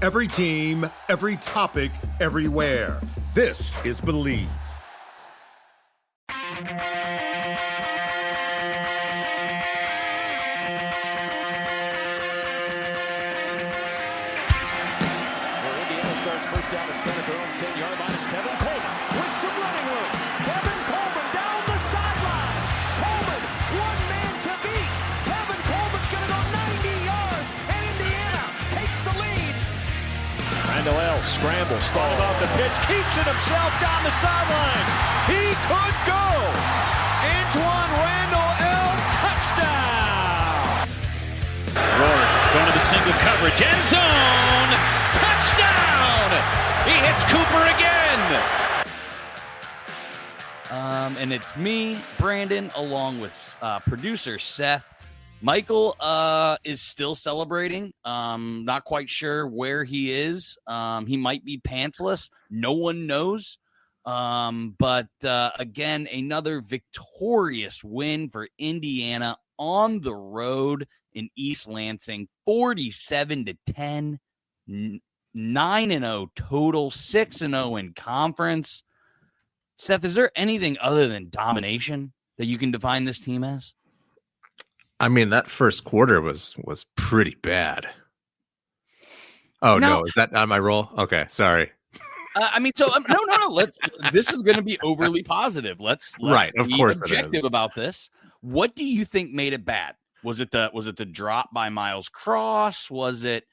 Every team, every topic, everywhere. This is Believe. First down at 10 at their own 10-yard line. Tevin Coleman with some running room. Tevin Coleman down the sideline. Coleman, one man to beat. Tevin Coleman's going to go 90 yards, and Indiana takes the lead. Randos scrambles, started off the pitch, keeps it himself down the sidelines. He could go. Antoine Randall L. touchdown. Rourke going to the single coverage, end zone. Touchdown! He hits Cooper again. And it's me, Brandon, along with producer Seth. Michael is still celebrating. Not quite sure where he is. He might be pantsless. No one knows. But again, another victorious win for Indiana on the road in East Lansing, 47-10. 9-0 total, 6-0 in conference. Seth, is there anything other than domination that you can define this team as? I mean, that first quarter was pretty bad. Oh, no. Is that not my role? Okay, sorry. No. This is going to be overly positive. Let's right, of be course, objective about this. What do you think made it bad? Was it the drop by Miles Cross? Was it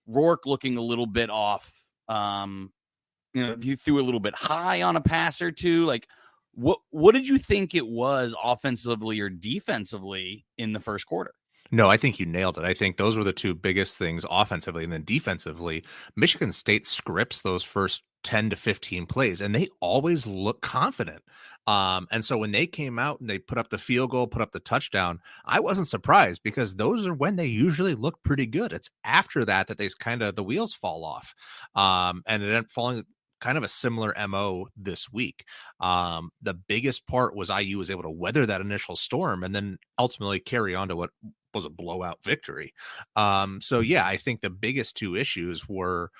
Rourke looking a little bit off? You threw a little bit high on a pass or two. Like, what did you think it was offensively or defensively in the first quarter? No, I think you nailed it. I think those were the two biggest things offensively. And then defensively, Michigan State scripts those first 10 to 15 plays, and they always look confident. And so when they came out and they put up the field goal, put up the touchdown, I wasn't surprised because those are when they usually look pretty good. It's after that they kind of the wheels fall off. And it ended up falling kind of a similar MO this week. The biggest part was IU was able to weather that initial storm and then ultimately carry on to what was a blowout victory. So yeah, I think the biggest two issues were,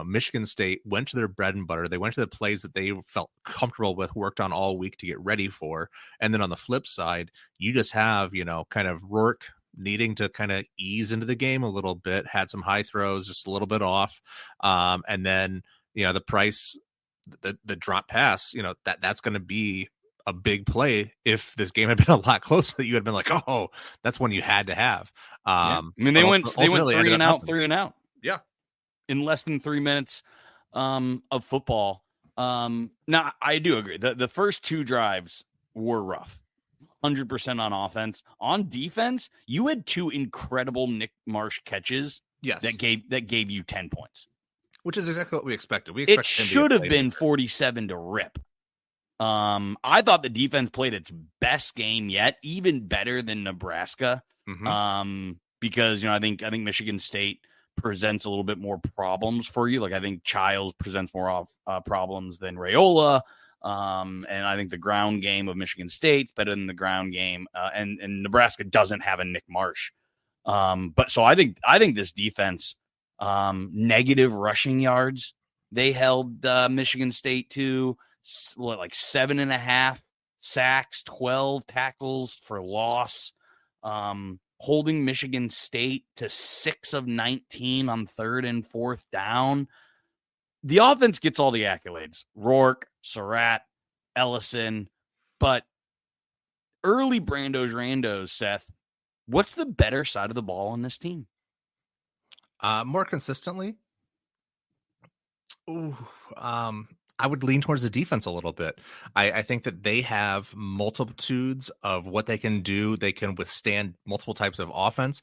Michigan State went to their bread and butter. They went to the plays that they felt comfortable with, worked on all week to get ready for. And then on the flip side, you just have, kind of Rourke needing to kind of ease into the game a little bit, had some high throws, just a little bit off. And then, the price, the drop pass, that's going to be a big play. If this game had been a lot closer, that you had been like, oh, that's one you had to have. I mean, they went 3 and out. Yeah. In less than 3 minutes of football. Now, I do agree. The first two drives were rough. 100% on offense. On defense, you had two incredible Nick Marsh catches that gave you 10 points. Which is exactly what we expected. It should have been 47 to rip. I thought the defense played its best game yet, even better than Nebraska. Mm-hmm. Because, I think Michigan State presents a little bit more problems for you. Like, I think Childs presents more problems than Raiola. And I think the ground game of Michigan State's better than the ground game. And Nebraska doesn't have a Nick Marsh. But so I think this defense, negative rushing yards, they held Michigan State to like 7.5 sacks, 12 tackles for loss. Holding Michigan State to 6 of 19 on 3rd and 4th down. The offense gets all the accolades. Rourke, Surratt, Ellison. But early Randos, Seth, what's the better side of the ball on this team? More consistently? I would lean towards the defense a little bit. I think that they have multitudes of what they can do. They can withstand multiple types of offense.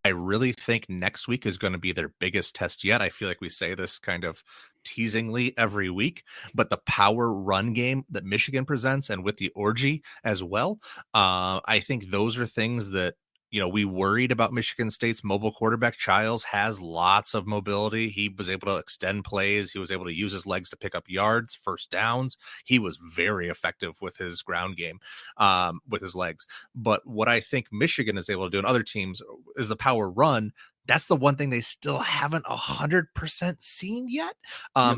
I really think next week is going to be their biggest test yet. I feel like we say this kind of teasingly every week, but the power run game that Michigan presents and with the orgy as well, I think those are things that, we worried about Michigan State's mobile quarterback. Childs has lots of mobility. He was able to extend plays. He was able to use his legs to pick up yards, first downs. He was very effective with his ground game, with his legs. But what I think Michigan is able to do and other teams is the power run. that's the one thing they still haven't 100% seen yet.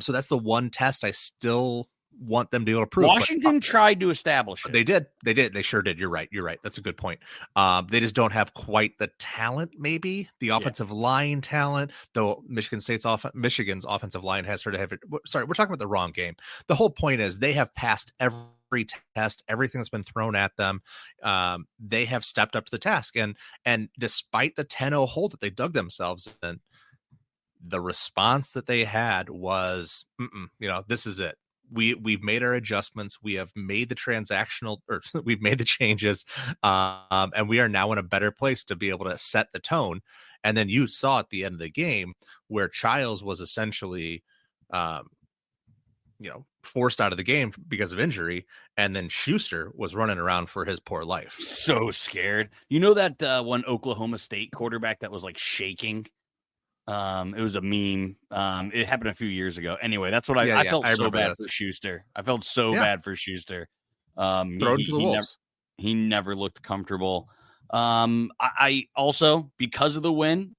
So that's the one test I still want them to be able to prove. Washington tried to establish it. They did. They sure did. You're right. That's a good point. They just don't have quite the talent, maybe the offensive line talent, though Michigan's offensive line has sort of have it. Sorry, we're talking about the wrong game. The whole point is they have passed every test, everything that's been thrown at them. They have stepped up to the task. And despite the 10-0 hole that they dug themselves in, the response that they had was, this is it. We've made our adjustments. We have made we've made the changes, and we are now in a better place to be able to set the tone. And then you saw at the end of the game where Childs was essentially, forced out of the game because of injury, and then Schuster was running around for his poor life. So scared. You know that one Oklahoma State quarterback that was like shaking. It was a meme. It happened a few years ago. Anyway, that's what I felt so bad for Schuster. I felt so bad for Schuster. Thrown to the wolves. He never looked comfortable. I also, because of the win,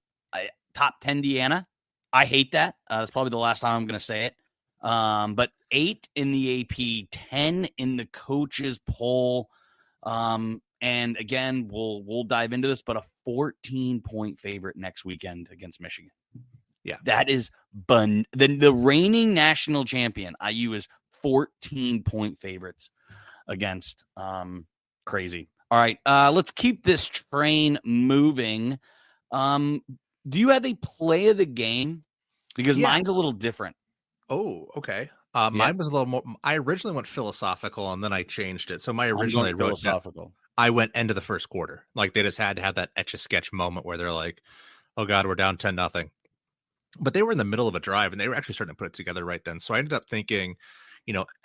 top 10 Deanna. I hate that. That's probably the last time I'm going to say it. But 8 in the AP, 10 in the coaches poll. And again, we'll dive into this, but a 14-point favorite next weekend against Michigan. Yeah, that is the reigning national champion. IU is 14-point favorites against. Crazy. All right, let's keep this train moving. Do you have a play of the game? Because mine's a little different. Oh, okay. Mine was a little more. I originally went philosophical, and then I changed it. So my original philosophical. I went end of the first quarter. Like they just had to have that etch-a-sketch moment where they're like, "Oh God, we're down 10-0." But they were in the middle of a drive, and they were actually starting to put it together right then. So I ended up thinking,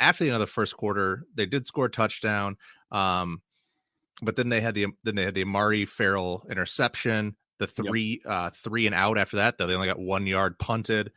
after the end of the first quarter, they did score a touchdown. But then they had the Amari Farrell interception, the three and out after that, though they only got 1 yard punted.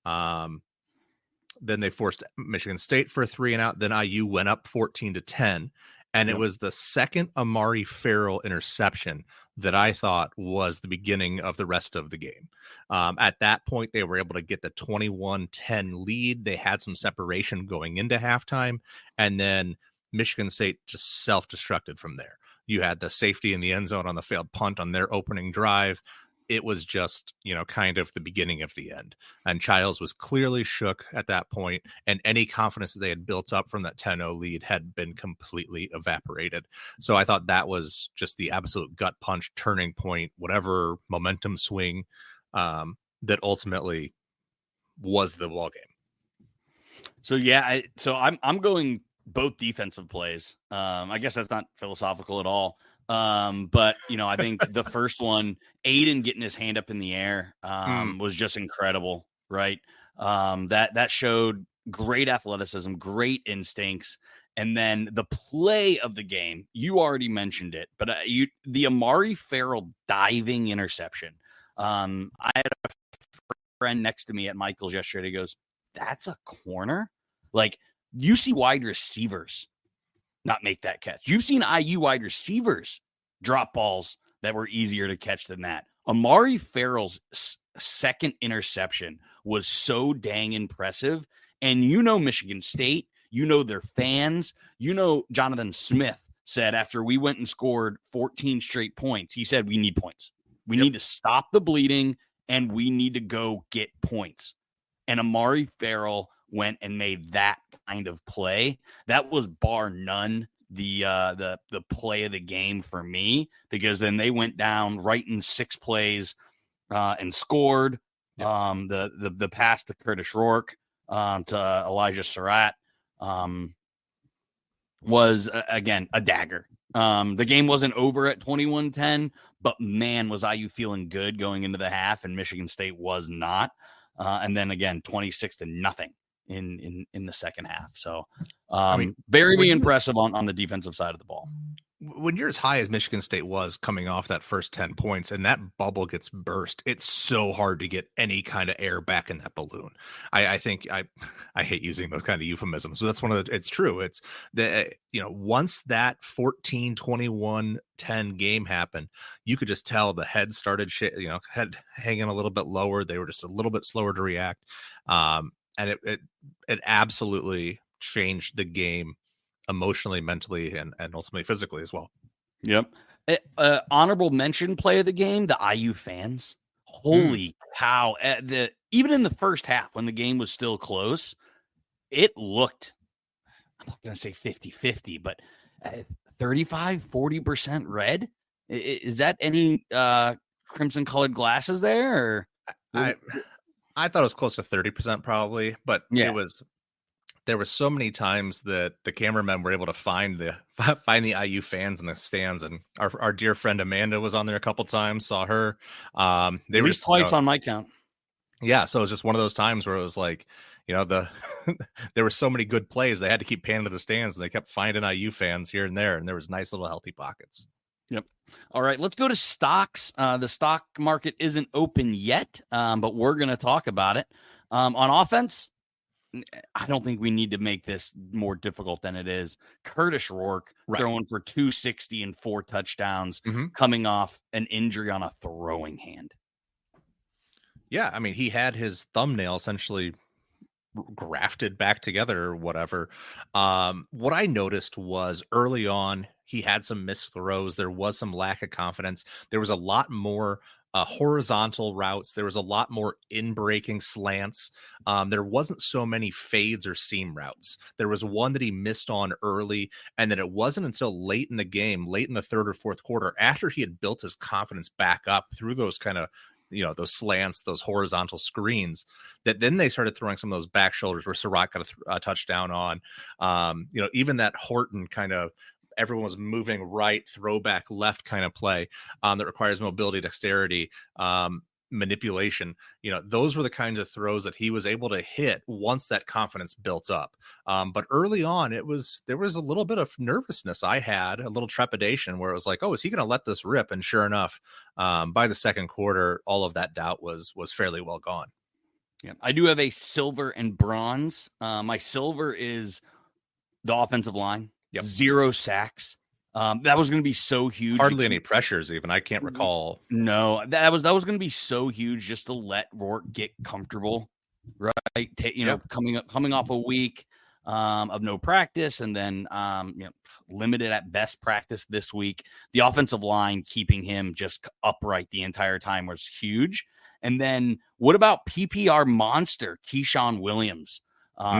Then they forced Michigan State for a 3 and out. Then IU went up 14-10. And it was the second Amari Farrell interception that I thought was the beginning of the rest of the game. At that point, they were able to get the 21-10 lead. They had some separation going into halftime. And then Michigan State just self-destructed from there. You had the safety in the end zone on the failed punt on their opening drive. It was just, kind of the beginning of the end. And Childs was clearly shook at that point, and any confidence that they had built up from that 10-0 lead had been completely evaporated. So I thought that was just the absolute gut punch, turning point, whatever momentum swing that ultimately was the ball game. So I'm going both defensive plays. I guess that's not philosophical at all. But I think the first one, Aiden getting his hand up in the air, was just incredible, right? That showed great athleticism, great instincts. And then the play of the game, you already mentioned it, but the Amari Farrell diving interception. I had a friend next to me at Michael's yesterday. He goes, "That's a corner?" Like, you see wide receivers not make that catch. You've seen IU wide receivers drop balls that were easier to catch than that. Amari Farrell's second interception was so dang impressive. And Michigan State, their fans, Jonathan Smith said after we went and scored 14 straight points, he said, we need points. We need to stop the bleeding, and we need to go get points. And Amari Farrell went and made that kind of play. That was bar none the play of the game for me, because then they went down right in 6 plays and scored. The pass to Curtis Rourke to Elijah Surratt was again a dagger. The game wasn't over at 21-10, but man, was IU feeling good going into the half, and Michigan State was not. And then again, 26-0 in the second half. So very impressive on the defensive side of the ball. when you're as high as Michigan State was coming off that first 10 points and that bubble gets burst, it's so hard to get any kind of air back in that balloon. I think I hate using those kind of euphemisms. So that's it's true. It's the, once that 14-21-10 game happened, you could just tell the head started, head hanging a little bit lower. They were just a little bit slower to react. And it absolutely changed the game emotionally, mentally, and ultimately physically as well. Yep. Honorable mention play of the game, the IU fans. Holy cow. Even in the first half, when the game was still close, it looked, I'm not going to say 50-50, but 35-40% red. Is that any crimson colored glasses there? Or I thought it was close to 30% probably, but yeah. There were so many times that the cameramen were able to find the IU fans in the stands, and our dear friend Amanda was on there a couple times. Saw her. They were at least twice on my count. Yeah, so it was just one of those times where it was like, there were so many good plays they had to keep panning to the stands, and they kept finding IU fans here and there, and there was nice little healthy pockets. Yep. All right, let's go to stocks. The stock market isn't open yet, but we're going to talk about it. On offense, I don't think we need to make this more difficult than it is. Curtis Rourke throwing for 260 and 4 touchdowns, coming off an injury on a throwing hand. Yeah, I mean, he had his thumbnail essentially grafted back together or whatever. What I noticed was early on, he had some missed throws. There was some lack of confidence. There was a lot more horizontal routes. There was a lot more in-breaking slants. There wasn't so many fades or seam routes. There was one that he missed on early, and then it wasn't until late in the game, late in the third or fourth quarter, after he had built his confidence back up through those kind of, those slants, those horizontal screens, that then they started throwing some of those back shoulders where Surratt got a touchdown on. Even that Horton kind of, everyone was moving right, throwback left kind of play that requires mobility, dexterity, manipulation. Those were the kinds of throws that he was able to hit once that confidence built up. But early on, there was a little bit of nervousness. I had a little trepidation where it was like, oh, is he going to let this rip? And sure enough, by the second quarter, all of that doubt was fairly well gone. Yeah, I do have a silver and bronze. My silver is the offensive line. Yep. 0 sacks. That was going to be so huge. Hardly any pressures even. I can't recall. No, that was going to be so huge just to let Rourke get comfortable, right? Coming off a week of no practice, and then limited at best practice this week. The offensive line keeping him just upright the entire time was huge. And then what about PPR monster Keyshawn Williams?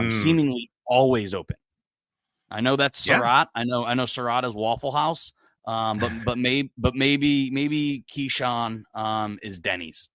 Seemingly always open. I know that's Surratt. Yeah. I know Surratt is Waffle House. But maybe Keyshawn is Denny's.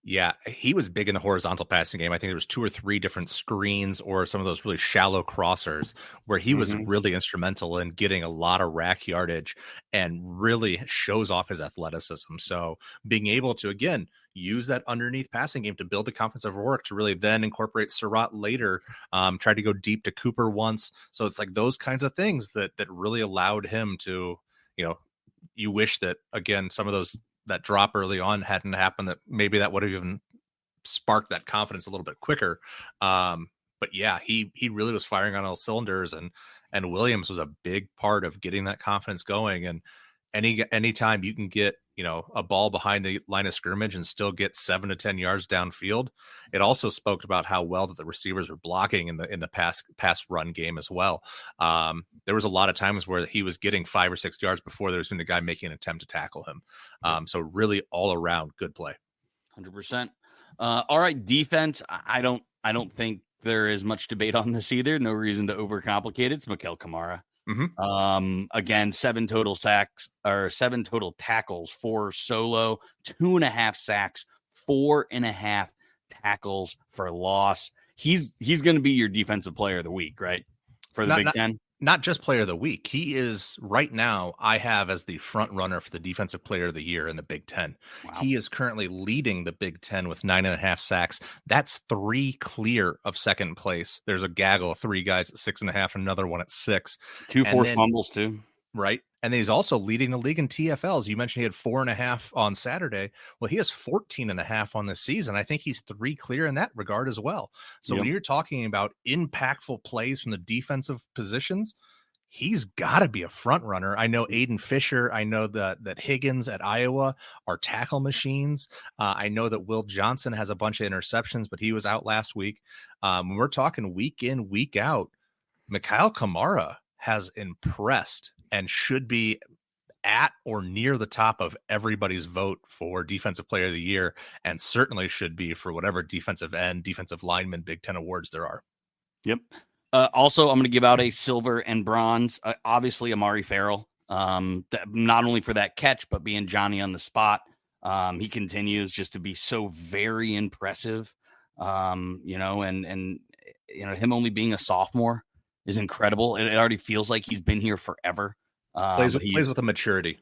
Yeah, he was big in the horizontal passing game. I think there was 2 or 3 different screens or some of those really shallow crossers where he was really instrumental in getting a lot of rack yardage and really shows off his athleticism. So being able to, again, use that underneath passing game to build the confidence of Rourke to really then incorporate Surratt later, tried to go deep to Cooper once. So it's like those kinds of things that really allowed him to, you wish that, again, some of those, that drop early on hadn't happened, that maybe that would have even sparked that confidence a little bit quicker. But yeah, he really was firing on all cylinders, and Williams was a big part of getting that confidence going. And anytime you can get, a ball behind the line of scrimmage and still get 7 to 10 yards downfield, it also spoke about how well that the receivers were blocking in the pass run game as well. There was a lot of times where he was getting 5 or 6 yards before there was been a guy making an attempt to tackle him. So really all around good play. 100%. All right. Defense. I don't think there is much debate on this either. No reason to overcomplicate it. It's Mikael Kamara. Again, 7 total sacks or 7 total tackles, 4 solo, 2.5 sacks, 4.5 tackles for loss. He's going to be your defensive player of the week, right? For the Big Ten. Not just player of the week. He is right now, I have as the front runner for the defensive player of the year in the Big Ten. Wow. He is currently leading the Big Ten with 9.5 sacks. That's 3 clear of second place. There's a gaggle of 3 guys at 6.5, another one at 6. 2 forced fumbles too. Right. And then he's also leading the league in TFLs. You mentioned he had 4.5 on Saturday. Well, he has 14.5 on the season. I think he's 3 clear in that regard as well. So when you're talking about impactful plays from the defensive positions, he's got to be a front runner. I know Aiden Fisher. I know that Higgins at Iowa are tackle machines. I know that Will Johnson has a bunch of interceptions, but he was out last week. When we're talking week in, week out, Mikhail Kamara has impressed and should be at or near the top of everybody's vote for defensive player of the year, and certainly should be for whatever defensive end, defensive lineman, Big Ten awards there are. Yep. Also, I'm going to give out a silver and bronze. Obviously, Amari Farrell, not only for that catch, but being Johnny on the spot. He continues just to be so very impressive. And him only being a sophomore is incredible. It already feels like he's been here forever. Plays with a maturity.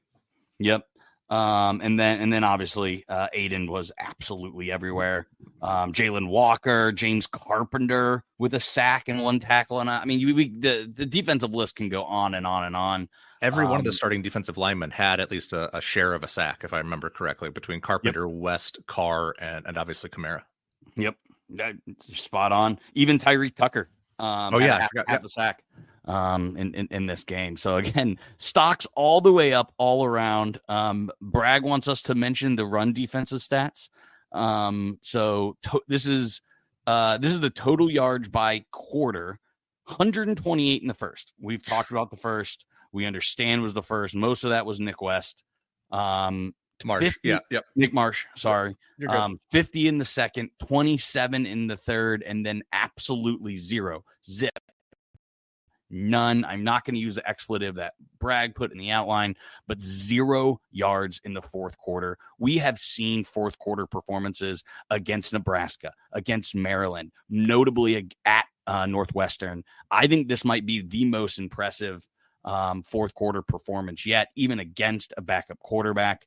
Yep. And then obviously Aiden was absolutely everywhere. Jalen Walker, James Carpenter with a sack and 1 tackle. And I mean, the defensive list can go on and on and on. Every one of the starting defensive linemen had at least a share of a sack, if I remember correctly, between Carpenter, West, Carr, and obviously Kamara. Yep. That's spot on. Even Tyreek Tucker. Half a sack in this game. So again, stocks all the way up all around. Bragg wants us to mention the run defensive stats. This is the total yards by quarter, 128 in the first. We've talked about the first. We understand was the first. Most of that was Nick West. Marsh. 50, Nick Marsh. Sorry. 50 in the second, 27 in the third, and then absolutely zero. Zip. None. I'm not going to use the expletive that Bragg put in the outline, but 0 yards in the fourth quarter. We have seen fourth quarter performances against Nebraska, against Maryland, notably at Northwestern. I think this might be the most impressive fourth quarter performance yet, even against a backup quarterback.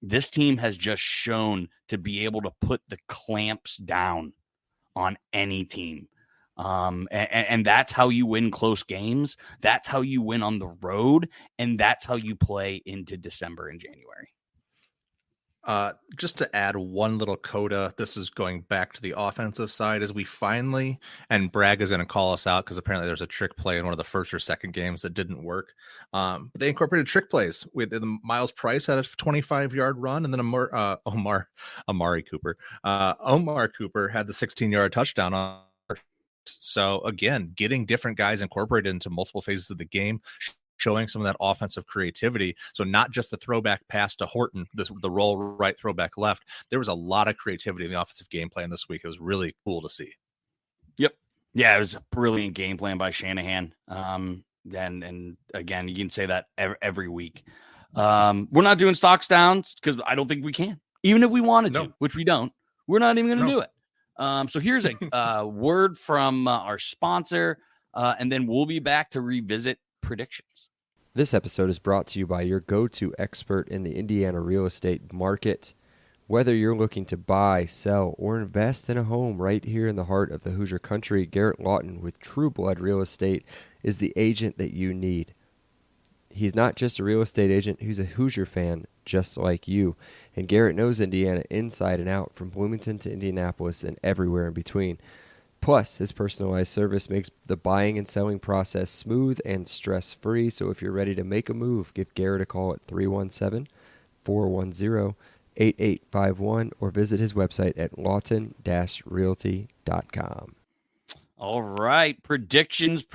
This team has just shown to be able to put the clamps down on any team. And that's how you win close games. That's how you win on the road. And that's how you play into December and January. Just to add one little coda, this is going back to the offensive side as we finally, and Bragg is going to call us out because apparently there's a trick play in one of the first or second games that didn't work. But they incorporated trick plays with Miles Price had a 25-yard run, and then Amari Cooper. Omar Cooper had the 16-yard touchdown on. So again, getting different guys incorporated into multiple phases of the game, showing some of that offensive creativity. So not just the throwback pass to Horton, the roll right, throwback left. There was a lot of creativity in the offensive game plan this week. It was really cool to see. Yep. Yeah, it was a brilliant game plan by Shanahan. And again, you can say that every week. We're not doing stocks downs because I don't think we can. Even if we wanted to, which we don't, we're not even going to do it. So here's a word from our sponsor, and then we'll be back to revisit predictions. This episode is brought to you by your go-to expert in the Indiana real estate market. Whether you're looking to buy, sell, or invest in a home right here in the heart of the Hoosier country, Garrett Lawton with True Blood Real Estate is the agent that you need. He's not just a real estate agent, he's a Hoosier fan just like you. And Garrett knows Indiana inside and out, from Bloomington to Indianapolis and everywhere in between. Plus, his personalized service makes the buying and selling process smooth and stress-free. So if you're ready to make a move, give Garrett a call at 317-410-8851 or visit his website at lawton-realty.com. All right, predictions.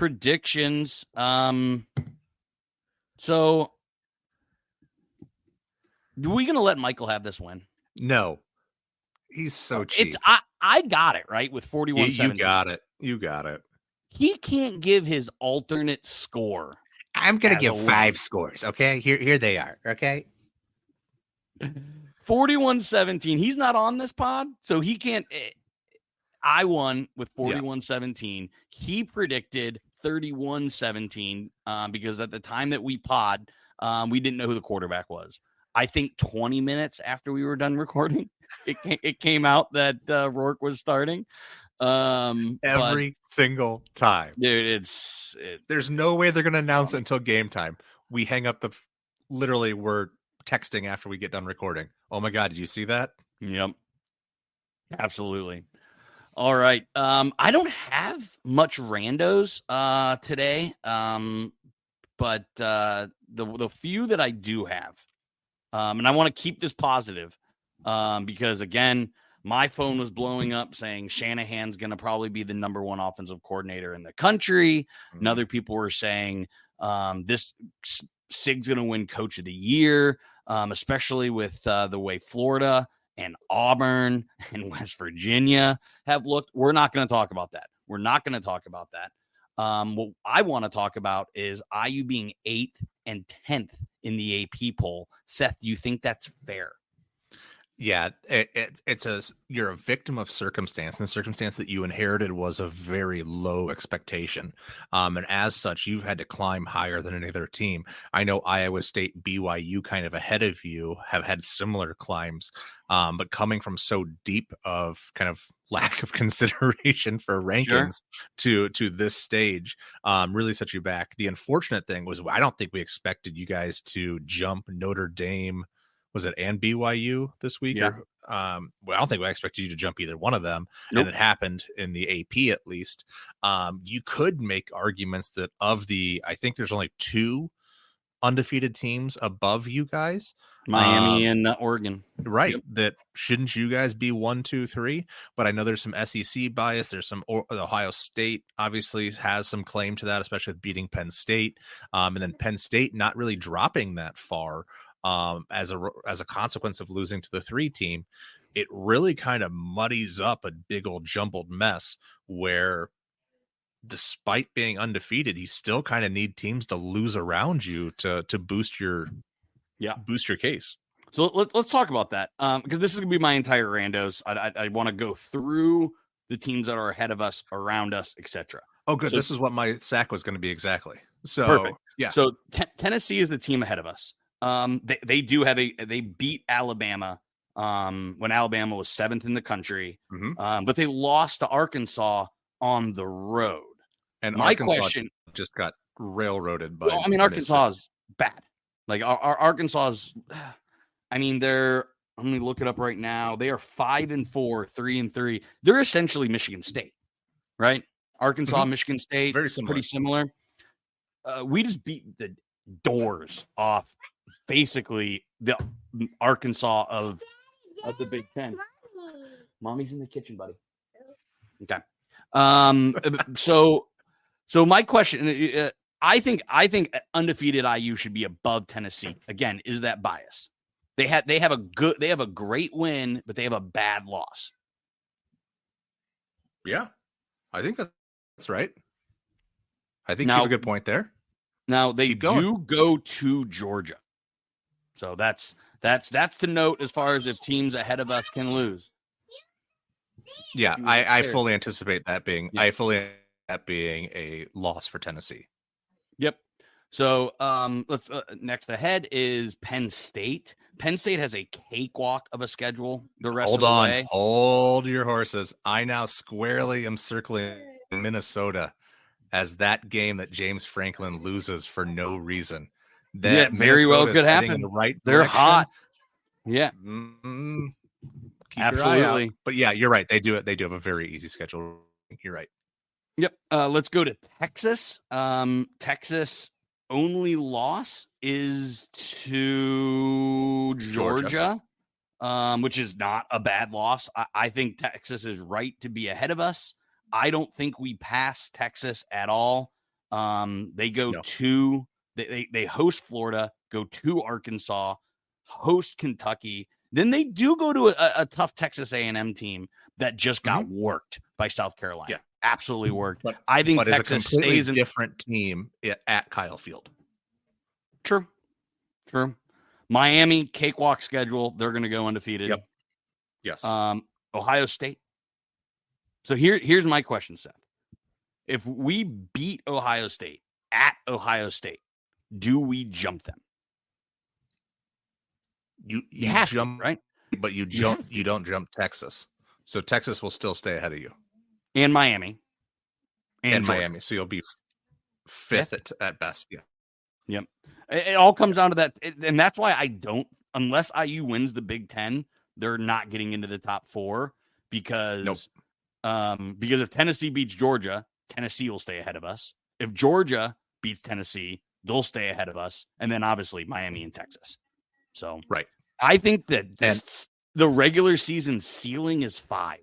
So, are we going to let Michael have this win? No. He's so cheap. I got it, right, with 41-17. You got it. He can't give his alternate score. I'm going to give 5 scores, okay? Here they are, okay? 41-17. He's not on this pod, so he can't. I won with 41-17. He predicted 31-17 because at the time that we pod, we didn't know who the quarterback was. I think 20 minutes after we were done recording, it came out that Rourke was starting. Every single time. Dude, there's no way they're going to announce it until game time. we hang up literally we're texting after we get done recording. Oh my God, did you see that? Yep. Absolutely. All right. I don't have much randos today. But the few that I do have, and I want to keep this positive, because again, my phone was blowing up saying Shanahan's going to probably be the number one offensive coordinator in the country. And other people were saying this Sig's going to win Coach of the Year, especially with the way Florida and Auburn and West Virginia have looked. We're not going to talk about that. We're not going to talk about that. What I want to talk about is IU being 8th and 10th in the AP poll. Seth, do you think that's fair? Yeah, you're a victim of circumstance, and the circumstance that you inherited was a very low expectation. And as such, you've had to climb higher than any other team. I know Iowa State, BYU kind of ahead of you have had similar climbs, but coming from so deep of kind of lack of consideration for rankings to this stage really set you back. The unfortunate thing was I don't think we expected you guys to jump Notre Dame, was it, and BYU this week? Yeah. I don't think we expected you to jump either one of them. Nope. And it happened in the AP at least. You could make arguments that I think there's only 2 undefeated teams above you guys. Miami and Oregon. Right. Yep. That shouldn't you guys be 1, 2, 3? But I know there's some SEC bias. There's some Ohio State obviously has some claim to that, especially with beating Penn State. And then Penn State not really dropping that far. As a consequence of losing to the 3 team, it really kind of muddies up a big old jumbled mess where despite being undefeated, you still kind of need teams to lose around you to boost your case. So let's talk about that, because this is gonna be my entire randos. I want to go through the teams that are ahead of us, around us, etc. Oh, good. So, this is what my sack was going to be exactly. So perfect. Yeah. So Tennessee is the team ahead of us. They do have they beat Alabama when Alabama was 7th in the country, but they lost to Arkansas on the road. And my Arkansas question just got railroaded by. Well, I mean, Arkansas is bad. Like our Arkansas is. I mean, let me look it up right now. They are 5-4, 3-3. They're essentially Michigan State, right? Arkansas, Michigan State, very similar. Pretty similar. We just beat the doors off basically the Arkansas of the Big Ten. Mommy's in the kitchen, buddy. Okay. So my question, I think undefeated IU should be above Tennessee. Again, is that bias? They have a great win, but they have a bad loss. Yeah, I think that's right. I think you have a good point there. Now they do go to Georgia, so that's the note as far as if teams ahead of us can lose. Yeah, I fully anticipate that being. Yeah. I fully anticipate that being a loss for Tennessee. Yep. So let's next ahead is Penn State. Penn State has a cakewalk of a schedule the rest of the way. Hold your horses. I now squarely am circling Minnesota as that game that James Franklin loses for no reason. That very well could happen. In the right They're direction. hot. Yeah. Keep absolutely. Your eye out. But yeah, you're right. They do have a very easy schedule. You're right. Yep. Let's go to Texas. Texas only loss is to Georgia. Which is not a bad loss. I think Texas is right to be ahead of us. I don't think we pass Texas at all. They go to they host Florida, go to Arkansas, host Kentucky. Then they do go to a tough Texas A&M team that just got worked by South Carolina. Yeah. Absolutely worked. But I think Texas stays in different team at Kyle Field. True. Miami, cakewalk schedule. They're going to go undefeated. Yep. Yes. Ohio State. So here's my question, Seth. If we beat Ohio State at Ohio State, do we jump them? You jump, right? But you don't jump Texas. So Texas will still stay ahead of you. And Miami. And Miami. So you'll be fifth at best. Yeah. Yep. It all comes down to that. And that's why unless IU wins the Big Ten, they're not getting into the top 4 because if Tennessee beats Georgia, Tennessee will stay ahead of us. If Georgia beats Tennessee, they'll stay ahead of us. And then obviously Miami and Texas. So Right. I think that the regular season ceiling is 5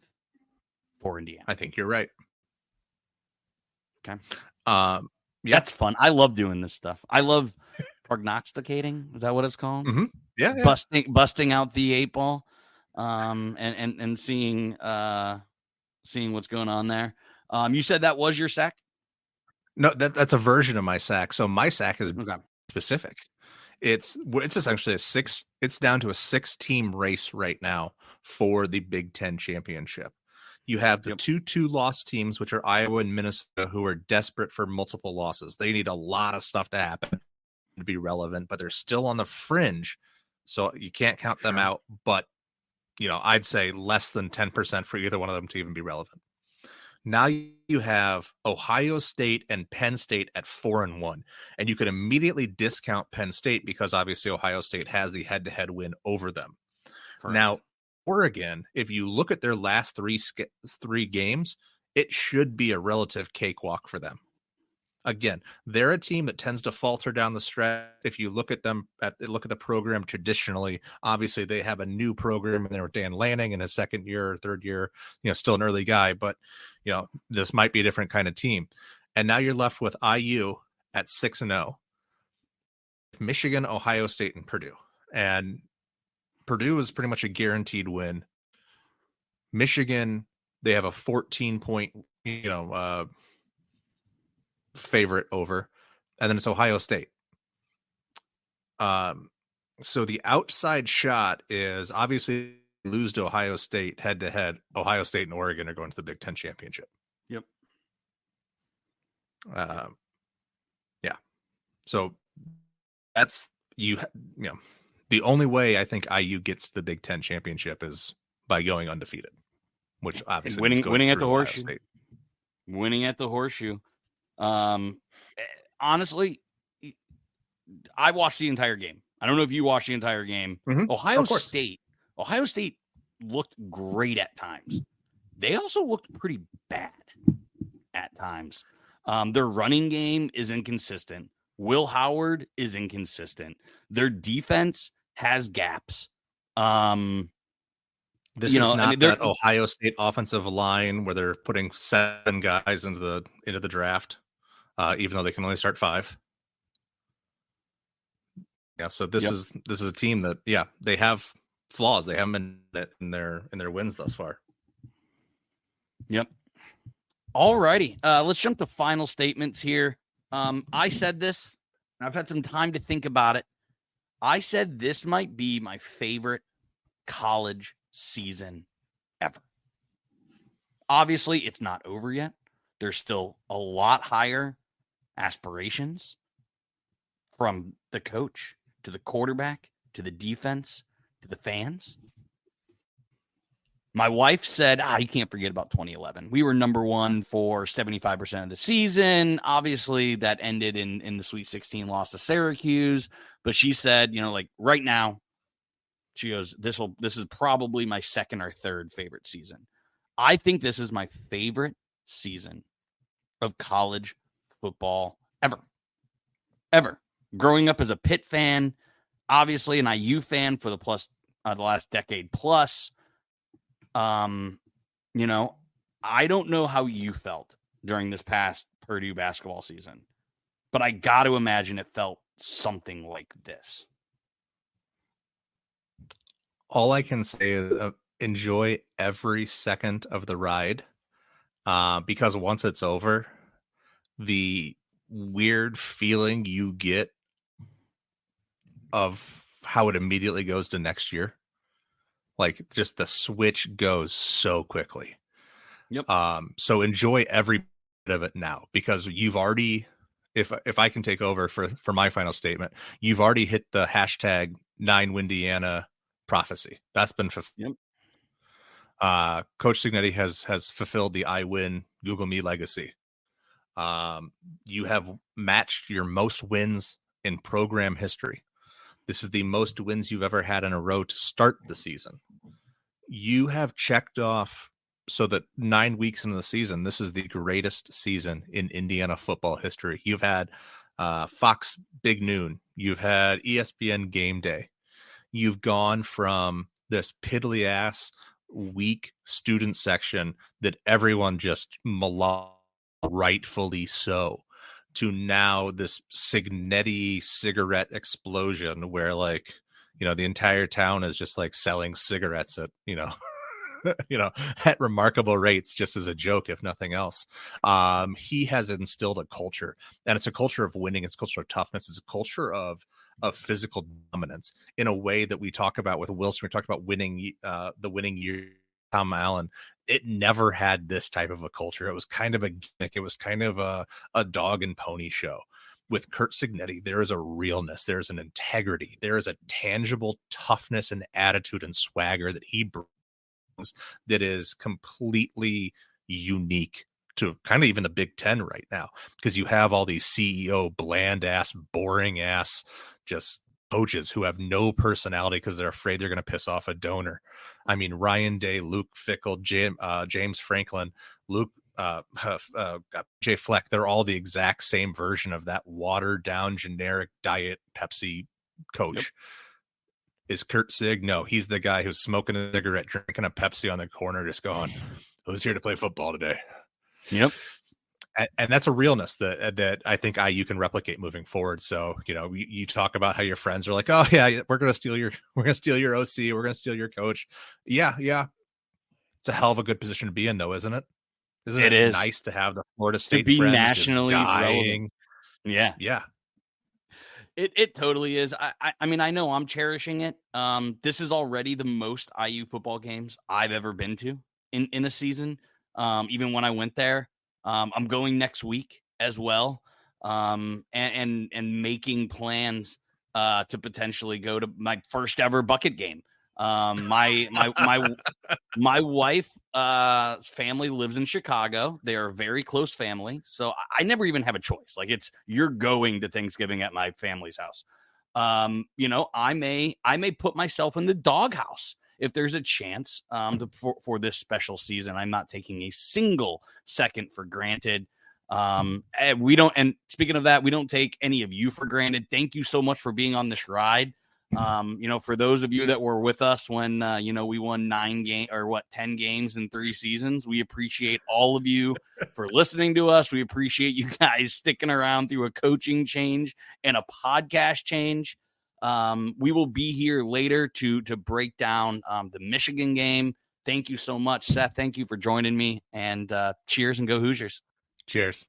for Indiana. I think you're right. Okay. Yeah. That's fun. I love doing this stuff. I love prognosticating. Is that what it's called? Mm-hmm. Yeah. Busting out the 8 ball, and seeing what's going on there. You said that was your sack? No, that's a version of my sack. So my sack is Okay. specific. It's essentially it's down to a 6-team race right now for the Big Ten championship. You have the 2 loss teams, which are Iowa and Minnesota, who are desperate for multiple losses. They need a lot of stuff to happen to be relevant, but they're still on the fringe. So you can't count them out. But, I'd say less than 10% for either one of them to even be relevant. Now you have Ohio State and Penn State at 4-1, and you can immediately discount Penn State because obviously Ohio State has the head-to-head win over them. Correct. Now, Oregon, if you look at their last 3 games, it should be a relative cakewalk for them. Again, they're a team that tends to falter down the stretch. If you look at them, look at the program traditionally, obviously they have a new program and there with Dan Lanning in his 2nd year or 3rd year, still an early guy, but this might be a different kind of team. And now you're left with IU at 6-0, Michigan, Ohio State, and Purdue. And Purdue is pretty much a guaranteed win. Michigan, they have a 14-point, favorite over, and then it's Ohio State. So the outside shot is obviously lose to Ohio State head to head. Ohio State and Oregon are going to the Big Ten championship. Yep. Yeah. So that's the only way I think IU gets the Big Ten championship is by going undefeated, which obviously winning at the Ohio Horseshoe. State. Winning at the Horseshoe. Honestly, I watched the entire game. I don't know if you watched the entire game. Mm-hmm. Ohio State looked great at times. They also looked pretty bad at times. Their running game is inconsistent. Will Howard is inconsistent. Their defense has gaps. This is not that Ohio State offensive line where they're putting 7 guys into the draft, even though they can only start 5. Yeah, so this is a team that they have flaws. They haven't been in their wins thus far. Yep. All righty. Let's jump to final statements here. I said this, and I've had some time to think about it. I said this might be my favorite college season ever. Obviously, it's not over yet. There's still a lot higher aspirations from the coach to the quarterback to the defense to the fans. My wife said, you can't forget about 2011. We were number 1 for 75% of the season. Obviously, that ended in the Sweet 16 loss to Syracuse. But she said, right now, she goes, this is probably my 2nd or 3rd favorite season. I think this is my favorite season of college football ever. Ever. Growing up as a Pitt fan, obviously an IU fan for the last decade plus. I don't know how you felt during this past Purdue basketball season, but I got to imagine it felt something like this. All I can say is enjoy every second of the ride, because once it's over, the weird feeling you get of how it immediately goes to next year, like just the switch goes so quickly. Yep. So enjoy every bit of it now, because you've already, if I can take over for my final statement, you've already hit the hashtag 9Windiana prophecy. That's been fulfilled. Yep. Coach Signetti has fulfilled the I win Google Me legacy. You have matched your most wins in program history. This is the most wins you've ever had in a row to start the season. You have checked off so that 9 weeks into the season, this is the greatest season in Indiana football history. You've had Fox Big Noon. You've had ESPN Game Day. You've gone from this piddly ass weak student section that everyone just maligns, rightfully so, to now this Signetti cigarette explosion where, like, you know, the entire town is just like selling cigarettes at, you know, at remarkable rates, just as a joke, if nothing else. He has instilled a culture, and it's a culture of winning. It's a culture of toughness. It's a culture of physical dominance in a way that we talk about with Wilson. We talked about winning, the winning year, Tom Allen. It never had this type of a culture. It was kind of a gimmick. It was kind of a dog and pony show. With Curt Cignetti, there is a realness, there is an integrity, there is a tangible toughness and attitude and swagger that he brings that is completely unique to kind of even the Big Ten right now, because you have all these CEO bland ass, boring ass, just coaches who have no personality because they're afraid they're going to piss off a donor. I mean, Ryan Day, Luke Fickell, James Franklin, Jay Fleck, they're all the exact same version of that watered down generic diet Pepsi coach. Yep. Is Curt Sig? No, he's the guy who's smoking a cigarette, drinking a Pepsi on the corner, just going, who's here to play football today? Yep. And that's a realness that I think IU can replicate moving forward. So, you know, you talk about how your friends are like, oh yeah, we're going to steal your OC. We're going to steal your coach. Yeah. It's a hell of a good position to be in, though, isn't it? Isn't it nice to have the Florida State to be friends nationally just dying? Relevant. Yeah. It totally is. I mean, I know I'm cherishing it. This is already the most IU football games I've ever been to in a season. Even when I went there, I'm going next week as well. And making plans to potentially go to my first ever bucket game. My wife family lives in Chicago. They are a very close family, so I never even have a choice. Like, it's, you're going to Thanksgiving at my family's house. You know, I may put myself in the doghouse if there's a chance for this special season. I'm not taking a single second for granted. And speaking of that, we don't take any of you for granted. Thank you so much for being on this ride. You know, for those of you that were with us when, you know, we won 10 games in 3 seasons, we appreciate all of you for listening to us. We appreciate you guys sticking around through a coaching change and a podcast change. We will be here later to break down the Michigan game. Thank you so much, Seth. Thank you for joining me, and cheers and go Hoosiers. Cheers.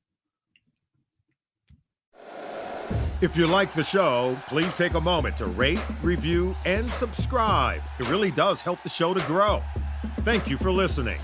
If you like the show, please take a moment to rate, review, and subscribe. It really does help the show to grow. Thank you for listening.